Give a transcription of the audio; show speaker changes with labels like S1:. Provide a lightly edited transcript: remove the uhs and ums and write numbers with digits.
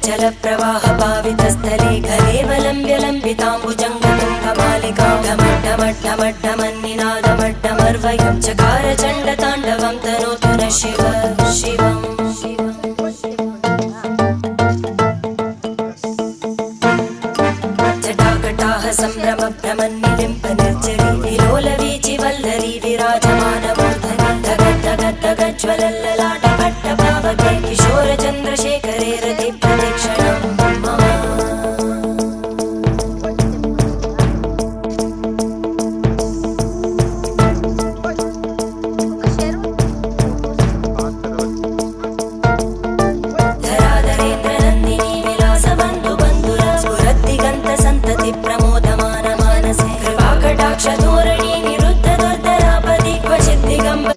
S1: जलप्रवाह पावितस्थले कलेवलम्ब्य लम्बिताम्बुजङ्गतुङ्गमालिकां ढमड्ढमड्ढमड्ढमन्निनादमड्ढमर्वयं चकार चण्डताण्डवं तनोतु न शिव शिवम् जटाकटाः सम्भ्रमभ्रमन्निलिम्प निर्जरी विलोलवीचि वल्लरी विराजमानमूर्धनि धगद्धगद्धगज्ज्वलल्